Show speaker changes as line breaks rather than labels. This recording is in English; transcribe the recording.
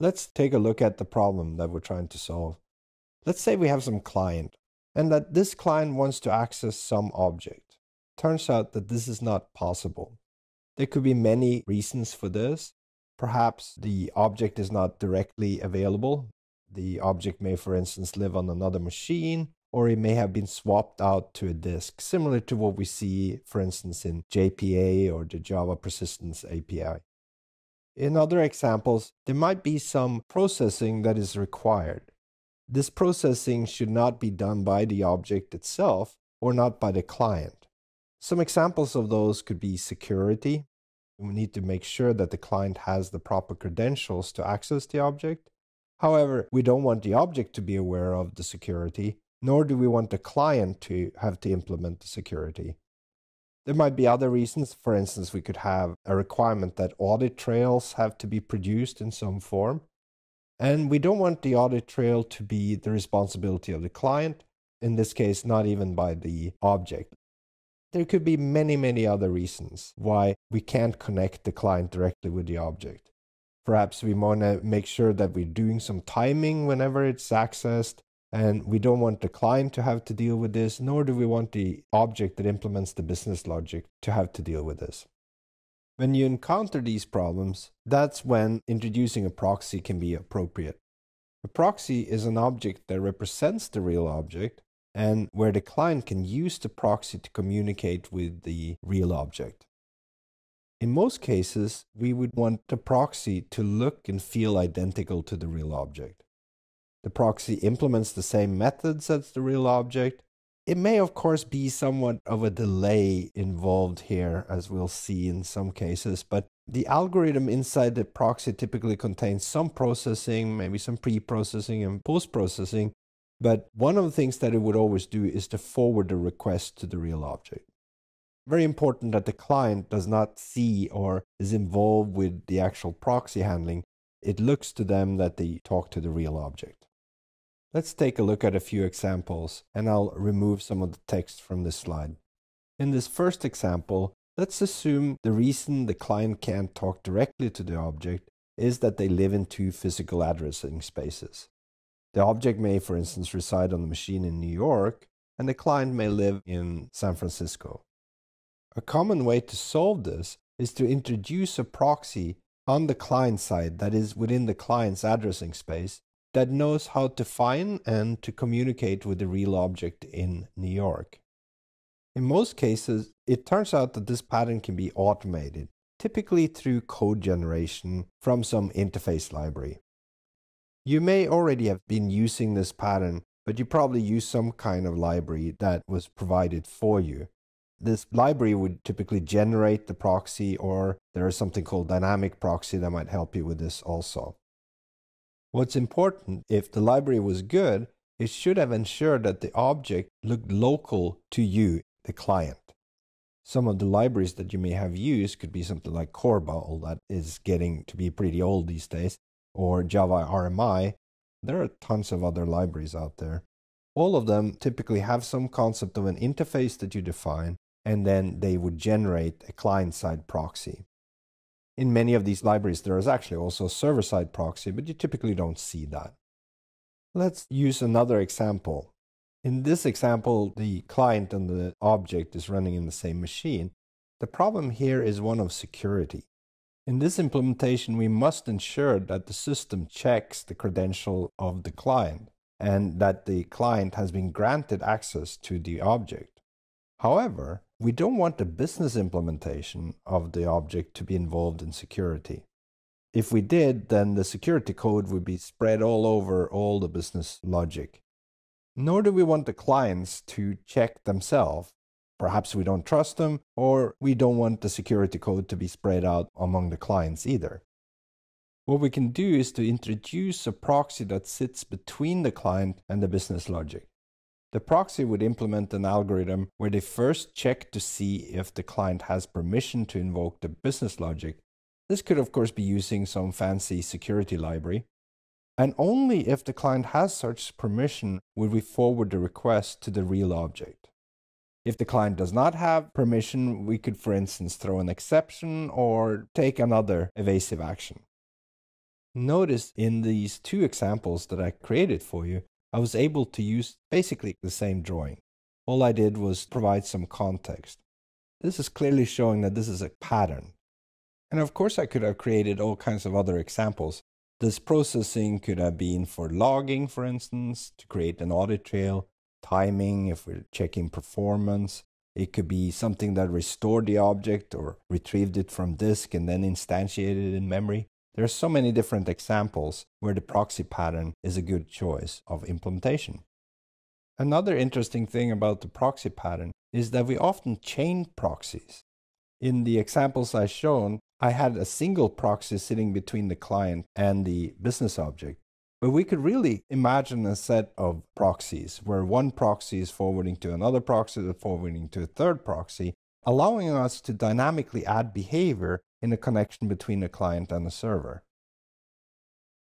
Let's take a look at the problem that we're trying to solve. Let's say we have some client, and that this client wants to access some object. Turns out that this is not possible. There could be many reasons for this. Perhaps the object is not directly available. The object may, for instance, live on another machine, or it may have been swapped out to a disk, similar to what we see, for instance, in JPA or the Java Persistence API. In other examples, there might be some processing that is required. This processing should not be done by the object itself or not by the client. Some examples of those could be security. We need to make sure that the client has the proper credentials to access the object. However, we don't want the object to be aware of the security, nor do we want the client to have to implement the security. There might be other reasons. For instance, we could have a requirement that audit trails have to be produced in some form. And we don't want the audit trail to be the responsibility of the client, in this case, not even by the object. There could be many other reasons why we can't connect the client directly with the object. Perhaps we want to make sure that we're doing some timing whenever it's accessed, and we don't want the client to have to deal with this, nor do we want the object that implements the business logic to have to deal with this. When you encounter these problems, that's when introducing a proxy can be appropriate. A proxy is an object that represents the real object, and where the client can use the proxy to communicate with the real object. In most cases, we would want the proxy to look and feel identical to the real object. The proxy implements the same methods as the real object. It may, of course, be somewhat of a delay involved here, as we'll see in some cases, but the algorithm inside the proxy typically contains some processing, maybe some pre-processing and post-processing, but one of the things that it would always do is to forward the request to the real object. Very important that the client does not see or is involved with the actual proxy handling. It looks to them that they talk to the real object. Let's take a look at a few examples, and I'll remove some of the text from this slide. In this first example, let's assume the reason the client can't talk directly to the object is that they live in two physical addressing spaces. The object may, for instance, reside on the machine in New York, and the client may live in San Francisco. A common way to solve this is to introduce a proxy on the client side, that is within the client's addressing space, that knows how to find and to communicate with the real object in New York. In most cases, it turns out that this pattern can be automated, typically through code generation from some interface library. You may already have been using this pattern, but you probably use some kind of library that was provided for you. This library would typically generate the proxy, or there is something called dynamic proxy that might help you with this also. What's important, if the library was good, it should have ensured that the object looked local to you, the client. Some of the libraries that you may have used could be something like Corbal, that is getting to be pretty old these days, or Java RMI. There are tons of other libraries out there. All of them typically have some concept of an interface that you define, and then they would generate a client-side proxy. In many of these libraries, there is actually also a server-side proxy, but you typically don't see that. Let's use another example. In this example, the client and the object is running in the same machine. The problem here is one of security. In this implementation, we must ensure that the system checks the credential of the client and that the client has been granted access to the object. However, we don't want the business implementation of the object to be involved in security. If we did, then the security code would be spread all over all the business logic. Nor do we want the clients to check themselves. Perhaps we don't trust them, or we don't want the security code to be spread out among the clients either. What we can do is to introduce a proxy that sits between the client and the business logic. The proxy would implement an algorithm where they first check to see if the client has permission to invoke the business logic. This could, of course, be using some fancy security library. And only if the client has such permission would we forward the request to the real object. If the client does not have permission, we could, for instance, throw an exception or take another evasive action. Notice in these two examples that I created for you, I was able to use basically the same drawing. All I did was provide some context. This is clearly showing that this is a pattern. And of course I could have created all kinds of other examples. This processing could have been for logging, for instance, to create an audit trail, timing if we're checking performance. It could be something that restored the object or retrieved it from disk and then instantiated it in memory. There are so many different examples where the proxy pattern is a good choice of implementation. Another interesting thing about the proxy pattern is that we often chain proxies. In the examples I've shown, I had a single proxy sitting between the client and the business object. But we could really imagine a set of proxies where one proxy is forwarding to another proxy, that's forwarding to a third proxy, allowing us to dynamically add behavior in a connection between a client and a server.